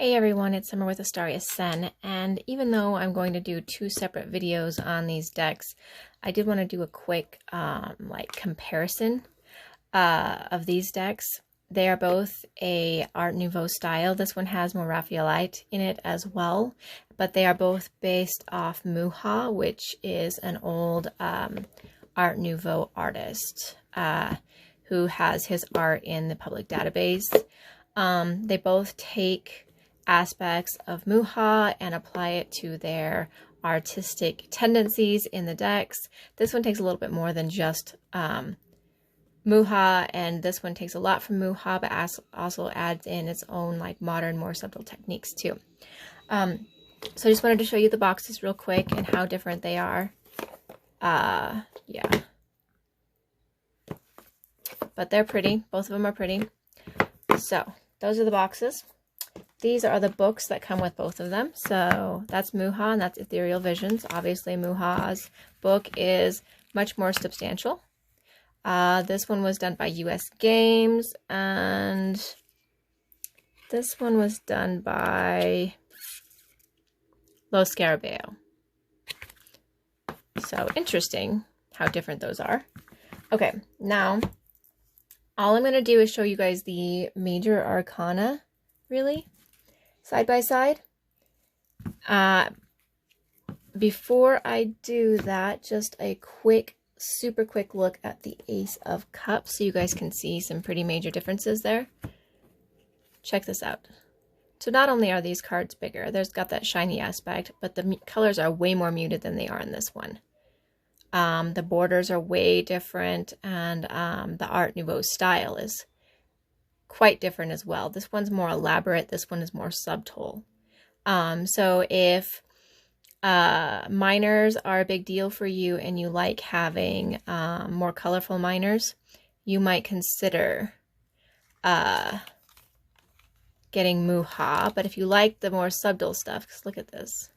Hey everyone, it's Summer with AstariaSen, and even though I'm going to do two separate videos on these decks, I did want to do a quick comparison of these decks. They are both a Art Nouveau style. This one has more Raphaelite in it as well, but they are both based off Mucha, which is an old Art Nouveau artist who has his art in the public database. They both take aspects of Mucha and apply it to their artistic tendencies in the decks. This one takes a little bit more than just Mucha, and this one takes a lot from Mucha, but also adds in its own like modern, more subtle techniques too. So I just wanted to show you the boxes real quick and how different they are. Yeah. But they're pretty. Both of them are pretty. So those are the boxes. These are the books that come with both of them. So that's Mucha and that's Ethereal Visions. Obviously, Mucha's book is much more substantial. This one was done by US Games, and this one was done by Lo Scarabeo. So interesting how different those are. Okay, now all I'm going to do is show you guys the major arcana, really, side by side. Before I do that, just a super quick look at the Ace of Cups so you guys can see some pretty major differences there. Check this out. So not only are these cards bigger, there's got that shiny aspect, but the colors are way more muted than they are in this one. The borders are way different, and the Art Nouveau style is quite different as well. This one's more elaborate, this one is more subtle. So if minors are a big deal for you and you like having more colorful minors, you might consider getting Mucha. But if you like the more subtle stuff, because look at this.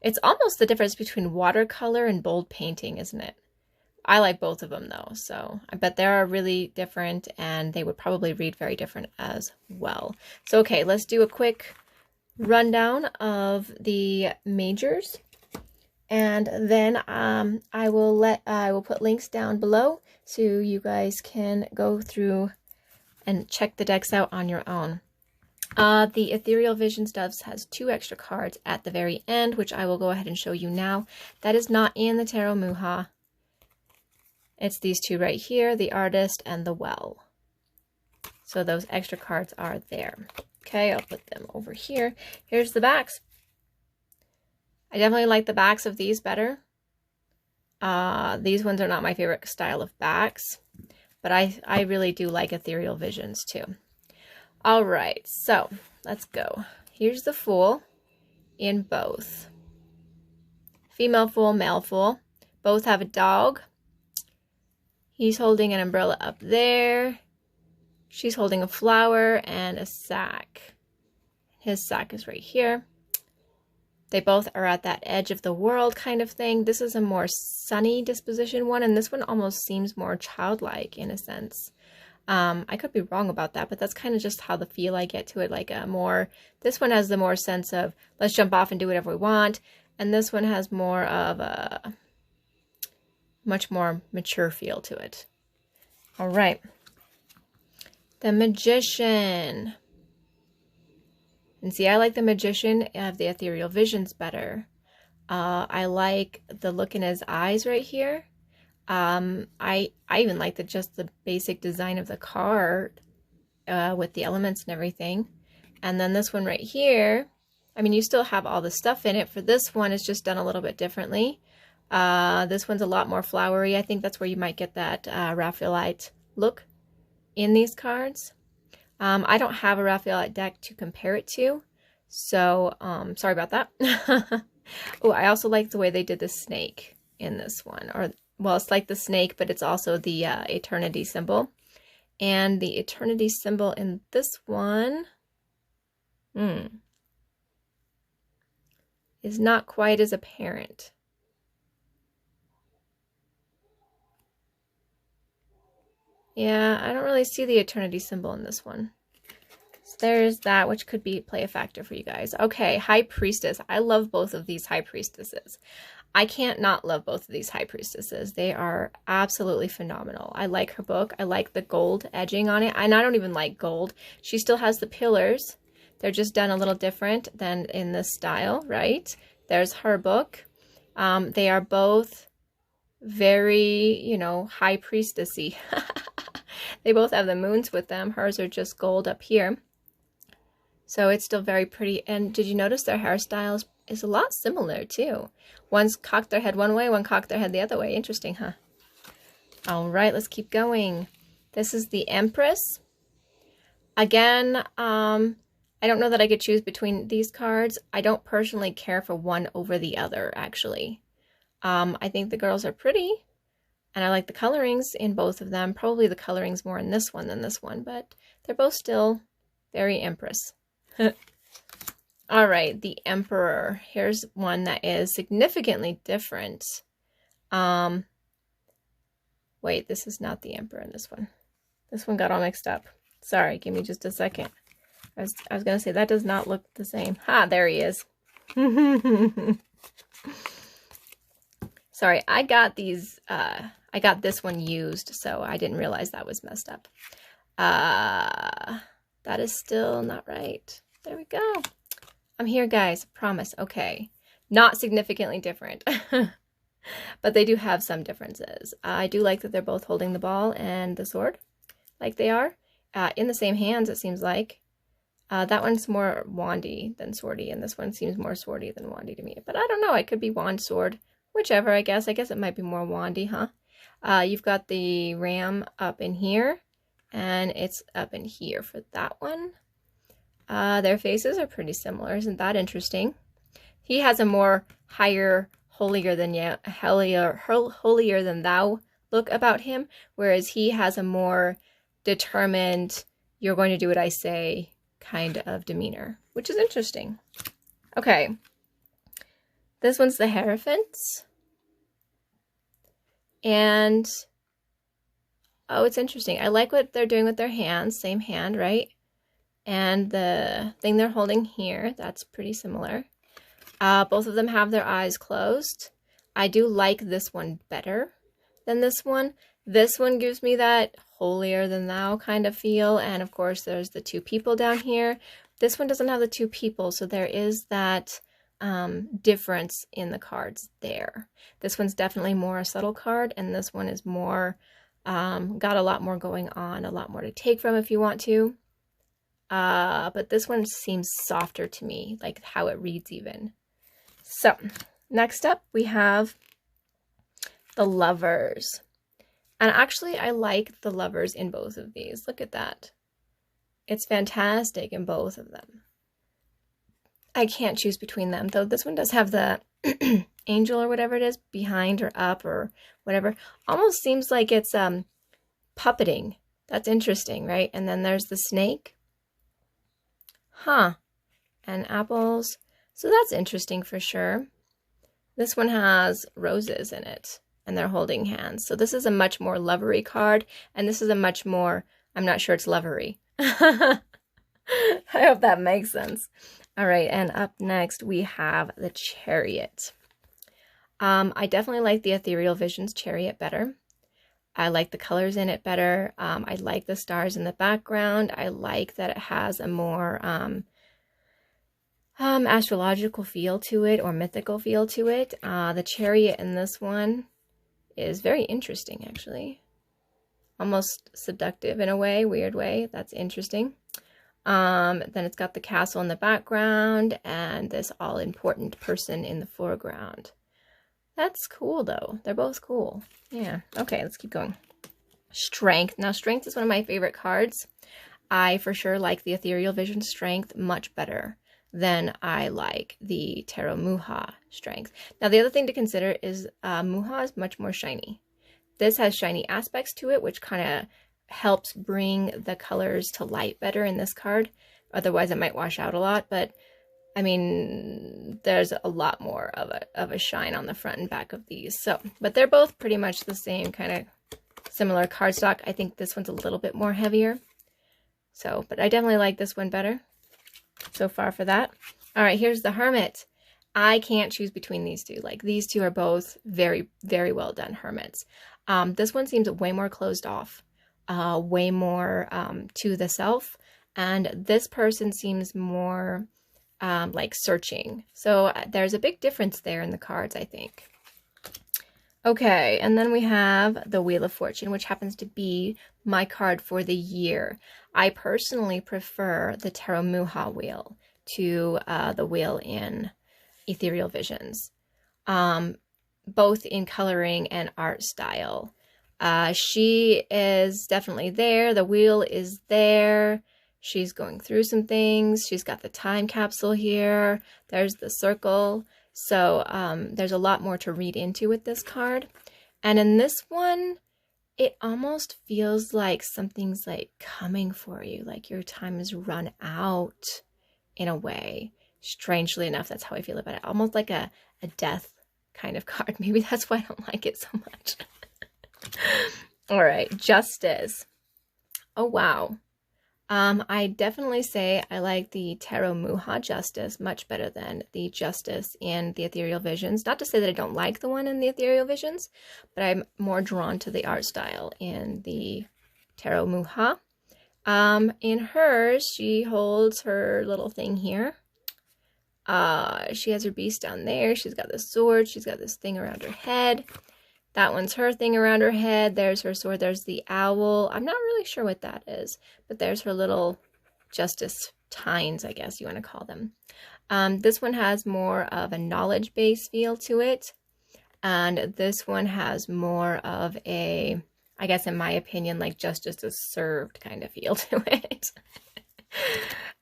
It's almost the difference between watercolor and bold painting, isn't it? I like both of them though, so I bet they are really different and they would probably read very different as well. So okay, let's do a quick rundown of the majors, and then I will put links down below so you guys can go through and check the decks out on your own. The Ethereal Vision stuff has 2 extra cards at the very end, which I will go ahead and show you now. That is not in the Tarot Mucha. It's these 2 right here, the Artist and the Well. So those extra cards are there. Okay, I'll put them over here. Here's the backs. I definitely like the backs of these better. These ones are not my favorite style of backs, but I really do like Ethereal Visions too. All right, so let's go. Here's the Fool in both. Female Fool, male Fool. Both have a dog. He's holding an umbrella up there. She's holding a flower and a sack. His sack is right here. They both are at that edge of the world kind of thing. This is a more sunny disposition one, and this one almost seems more childlike in a sense. I could be wrong about that, but that's kind of just how the feel I get to it. Like a more, this one has the more sense of let's jump off and do whatever we want, and this one has more of a much more mature feel to it. All right. The Magician. And see, I like the Magician of the Ethereal Visions better. I like the look in his eyes right here. I even like just the basic design of the card with the elements and everything. And then this one right here, I mean, you still have all the stuff in it. For this one, it's just done a little bit differently. This one's a lot more flowery. I think that's where you might get that Raphaelite look in these cards. I don't have a Raphaelite deck to compare it to, so sorry about that. Oh, I also like the way they did the snake in this one. Or, well, it's like the snake, but it's also the eternity symbol. And the eternity symbol in this one is not quite as apparent. Yeah, I don't really see the eternity symbol in this one. Let's there's that, which could play a factor for you guys. Okay, High Priestess. I love both of these High Priestesses. I can't not love both of these High Priestesses. They are absolutely phenomenal. I like her book. I like the gold edging on it. And I don't even like gold. She still has the pillars. They're just done a little different than in this style, right? There's her book. They are both very, you know, High Priestessy. They both have the moons with them. Hers are just gold up here. So it's still very pretty. And did you notice their hairstyles is a lot similar too? One's cocked their head one way, one cocked their head the other way. Interesting, huh? All right, let's keep going. This is the Empress. Again, I don't know that I could choose between these cards. I don't personally care for one over the other, actually. I think the girls are pretty, and I like the colorings in both of them. Probably the colorings more in this one than this one, but they're both still very Empress. All right, the Emperor. Here's one that is significantly different. Wait, this is not the Emperor in this one. This one got all mixed up. Sorry, give me just a second. I was going to say, that does not look the same. Ha, there he is. Sorry, I got these, I got this one used, so I didn't realize that was messed up. That is still not right. There we go. I'm here, guys. Promise. Okay. Not significantly different. But they do have some differences. I do like that they're both holding the ball and the sword, like they are. In the same hands, it seems like. That one's more wandy than swordy, and this one seems more swordy than wandy to me. But I don't know. It could be wand, sword, whichever, I guess. I guess it might be more wandy, huh? You've got the ram up in here, and it's up in here for that one. Their faces are pretty similar. Isn't that interesting? He has a more higher, holier than thou look about him, whereas he has a more determined, you're going to do what I say kind of demeanor, which is interesting. Okay. This one's the Hierophant. And, oh, it's interesting. I like what they're doing with their hands. Same hand, right? And the thing they're holding here, that's pretty similar. Both of them have their eyes closed. I do like this one better than this one. This one gives me that holier than thou kind of feel. And of course, there's the two people down here. This one doesn't have the two people, so there is that difference in the cards there. This one's definitely more a subtle card, and this one is more, got a lot more going on, a lot more to take from if you want to. But this one seems softer to me, like how it reads even. So, next up we have the Lovers. And actually, I like the Lovers in both of these. Look at that. It's fantastic in both of them. I can't choose between them, though this one does have the angel or whatever it is behind or up or whatever. Almost seems like it's puppeting. That's interesting, right? And then there's the snake. Huh. And apples. So that's interesting for sure. This one has roses in it, and they're holding hands. So this is a much more lovery card, and this is a much more, I'm not sure it's lovery. I hope that makes sense. All right, and up next we have the Chariot. I definitely like the Ethereal Vision's Chariot better. I like the colors in it better. I like the stars in the background. I like that it has a more astrological feel to it, or mythical feel to it. The Chariot in this one is very interesting, actually. Almost seductive in a way, weird way. That's interesting. Then it's got the castle in the background and this all-important person in the foreground. That's cool, though. They're both cool. Yeah. Okay, let's keep going. Strength. Now, Strength is one of my favorite cards. I for sure like the Ethereal Vision Strength much better than I like the Tarot Mucha Strength. Now, the other thing to consider is Mucha is much more shiny. This has shiny aspects to it, which kind of helps bring the colors to light better in this card. Otherwise, it might wash out a lot, but I mean, there's a lot more of a shine on the front and back of these. So, but they're both pretty much the same kind of similar cardstock. I think this one's a little bit more heavier. So, but I definitely like this one better so far for that. All right, here's the Hermit. I can't choose between these two. Like, these two are both very, very well done Hermits. This one seems way more closed off, way more to the self. And this person seems more like searching. So there's a big difference there in the cards, I think. Okay, and then we have the Wheel of Fortune, which happens to be my card for the year. I personally prefer the Tarot Mucha wheel to the wheel in Ethereal Visions, both in coloring and art style. She is definitely there. The wheel is there. She's going through some things. She's got the time capsule here. There's the circle. So there's a lot more to read into with this card. And in this one, it almost feels like something's like coming for you, like your time has run out in a way. Strangely enough, that's how I feel about it. Almost like a death kind of card. Maybe that's why I don't like it so much. All right, Justice. Oh, wow. I definitely say I like the Tarot Mucha Justice much better than the Justice in the Ethereal Visions. Not to say that I don't like the one in the Ethereal Visions, but I'm more drawn to the art style in the Tarot Mucha. In hers, she holds her little thing here. She has her beast down there. She's got the sword. She's got this thing around her head. That one's her thing around her head. There's her sword. There's the owl. I'm not really sure what that is, but there's her little justice tines, I guess you want to call them. This one has more of a knowledge-based feel to it. And this one has more of a, I guess in my opinion, like justice is served kind of feel to it.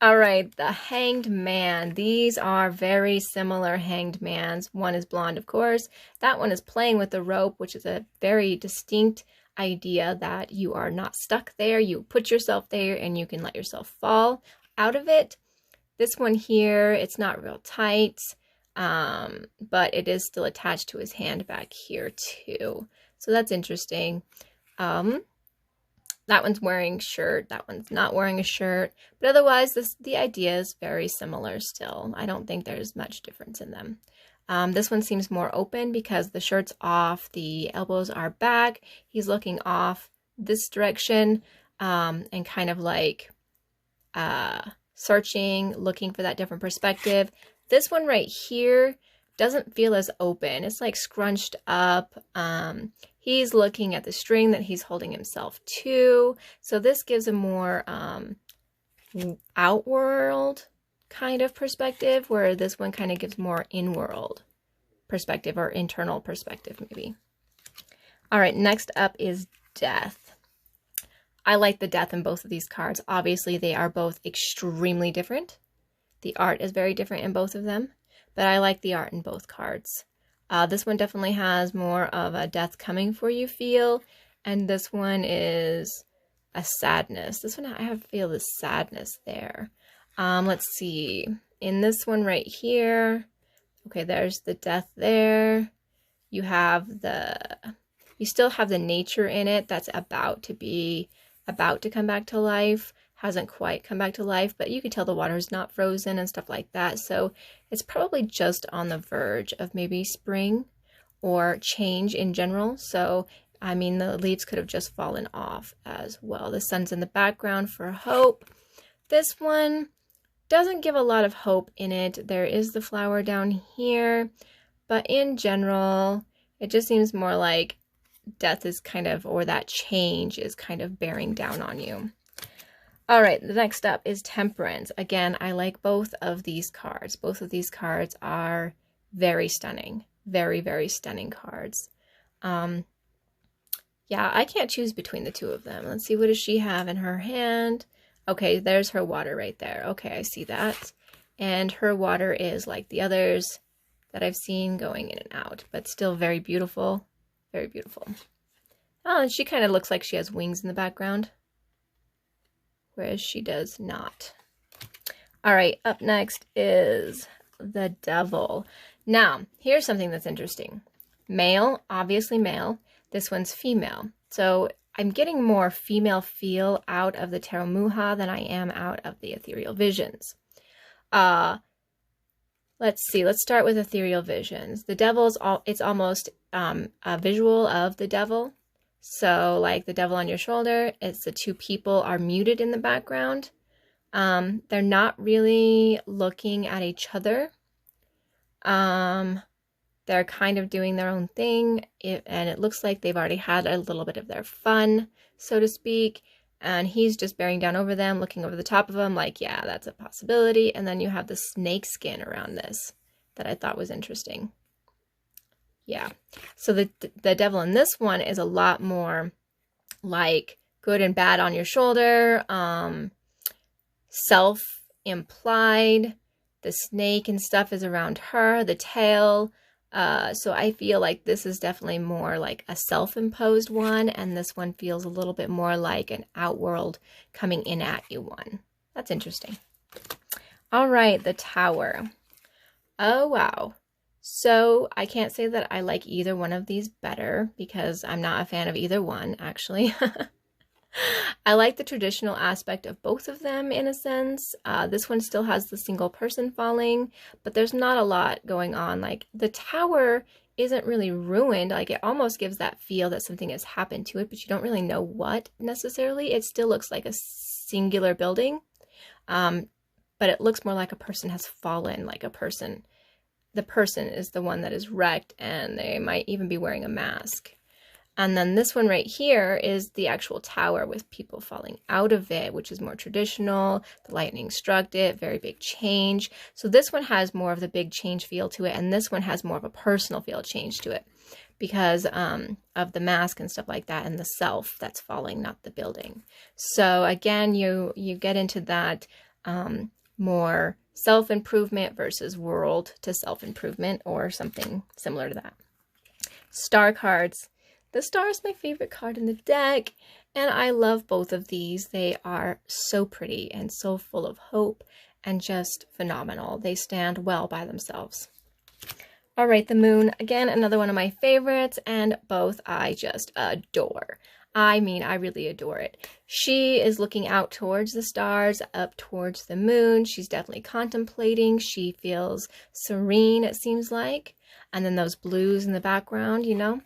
All right, the Hanged Man. These are very similar Hanged Mans. One is blonde, of course. That one is playing with the rope, which is a very distinct idea that you are not stuck there. You put yourself there and you can let yourself fall out of it. This one here, it's not real tight, but it is still attached to his hand back here too. So that's interesting. That one's wearing a shirt. That one's not wearing a shirt. But otherwise, the idea is very similar still. I don't think there's much difference in them. This one seems more open because the shirt's off. The elbows are back. He's looking off this direction and kind of like searching, looking for that different perspective. This one right here doesn't feel as open. It's like scrunched up. He's looking at the string that he's holding himself to. So this gives a more outworld kind of perspective, where this one kind of gives more in-world perspective or internal perspective maybe. All right, next up is Death. I like the Death in both of these cards. Obviously, they are both extremely different. The art is very different in both of them, but I like the art in both cards. This one definitely has more of a death coming for you feel, and this one is a sadness. This one I have feel the sadness there. Let's see. In this one right here, okay, there's the death there. You still have the nature in it that's about to come back to life. Hasn't quite come back to life, but you can tell the water's not frozen and stuff like that. So it's probably just on the verge of maybe spring or change in general. So, I mean, the leaves could have just fallen off as well. The sun's in the background for hope. This one doesn't give a lot of hope in it. There is the flower down here, but in general, it just seems more like death is kind of, or that change is kind of bearing down on you. All right, the next up is Temperance. Again, I like both of these cards. Both of these cards are very stunning. Very, very stunning cards. Yeah, I can't choose between the two of them. Let's see, what does she have in her hand? Okay, there's her water right there. Okay, I see that. And her water is like the others that I've seen going in and out, but still very beautiful. Very beautiful. Oh, and she kind of looks like she has wings in the background, whereas she does not. All right, up next is the Devil. Now, here's something that's interesting. Male, obviously male. This one's female. So I'm getting more female feel out of the Tarot Mucha than I am out of the Ethereal Visions. Let's see. Let's start with Ethereal Visions. The Devil's it's almost a visual of the devil. So like the devil on your shoulder, it's the two people are muted in the background. They're not really looking at each other. They're kind of doing their own thing, and it looks like they've already had a little bit of their fun, so to speak, and he's just bearing down over them, looking over the top of them, like, yeah, that's a possibility. And then you have the snake skin around this that I thought was interesting. Yeah, so the devil in this one is a lot more like good and bad on your shoulder, self-implied. The snake and stuff is around her, the tail. So I feel like this is definitely more like a self-imposed one, and this one feels a little bit more like an outworld coming in at you one. That's interesting. All right, the Tower. Oh, wow. So I can't say that I like either one of these better because I'm not a fan of either one, actually. I like the traditional aspect of both of them in a sense. This one still has the single person falling, but there's not a lot going on. Like the tower isn't really ruined. Like it almost gives that feel that something has happened to it, but you don't really know what necessarily. It still looks like a singular building, but it looks more like a person has fallen, like a person. The person is the one that is wrecked, and they might even be wearing a mask. And then this one right here is the actual tower with people falling out of it, which is more traditional. The lightning struck it, very big change. So this one has more of the big change feel to it, and this one has more of a personal feel change to it because of the mask and stuff like that, and the self that's falling, not the building. So again, you get into that more self-improvement versus world to self-improvement or something similar to that. Star cards. The star is my favorite card in the deck, and I love both of these. They are so pretty and so full of hope and just phenomenal. They stand well by themselves. All right, the Moon, again, another one of my favorites, and both I just adore. I mean, I really adore it. She is looking out towards the stars, up towards the moon. She's definitely contemplating. She feels serene, it seems like. And then those blues in the background, you know.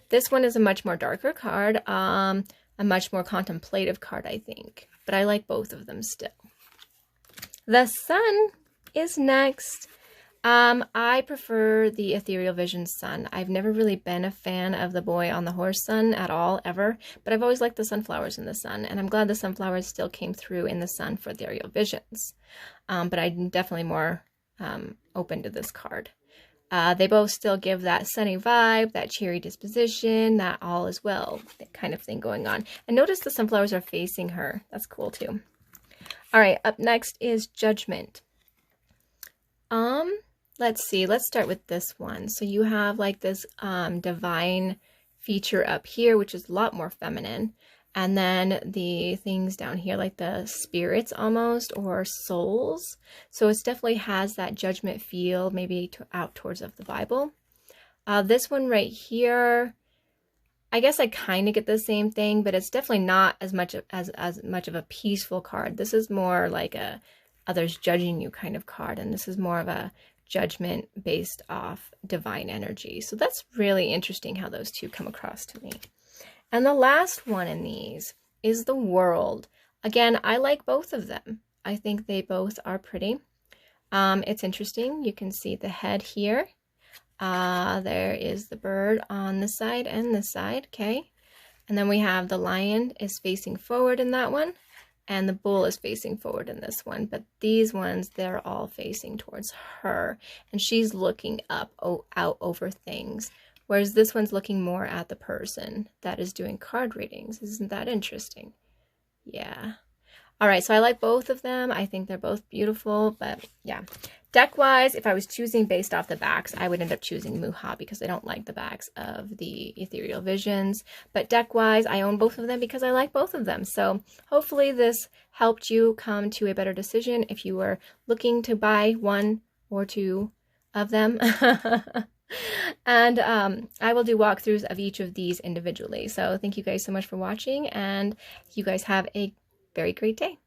This one is a much more darker card, a much more contemplative card, I think. But I like both of them still. The Sun is next. I prefer the Ethereal Vision Sun. I've never really been a fan of the boy on the horse sun at all, ever. But I've always liked the sunflowers in the sun. And I'm glad the sunflowers still came through in the sun for Ethereal Visions. But I'm definitely more open to this card. They both still give that sunny vibe, that cheery disposition, that all is well kind of thing going on. And notice the sunflowers are facing her. That's cool too. All right, up next is Judgment. Let's see. Let's start with this one. So you have like this divine feature up here, which is a lot more feminine. And then the things down here, like the spirits almost, or souls. So it definitely has that judgment feel, maybe out towards of the Bible. This one right here, I guess I kind of get the same thing, but it's definitely not as much of a peaceful card. This is more like a others judging you kind of card, and this is more of a judgment based off divine energy. So that's really interesting how those two come across to me. And the last one in these is the World. Again, I like both of them. I think they both are pretty. It's interesting. You can see the head here. There is the bird on this side and this side, okay? And then we have the lion is facing forward in that one, and the bull is facing forward in this one. But these ones, they're all facing towards her, and she's looking up, out over things. Whereas this one's looking more at the person that is doing card readings. Isn't that interesting? Yeah. All right, so I like both of them. I think they're both beautiful, but yeah. Deck-wise, if I was choosing based off the backs, I would end up choosing Mucha because I don't like the backs of the Ethereal Visions. But deck-wise, I own both of them because I like both of them. So hopefully this helped you come to a better decision if you were looking to buy one or two of them. And I will do walkthroughs of each of these individually. So thank you guys so much for watching, and you guys have a very great day.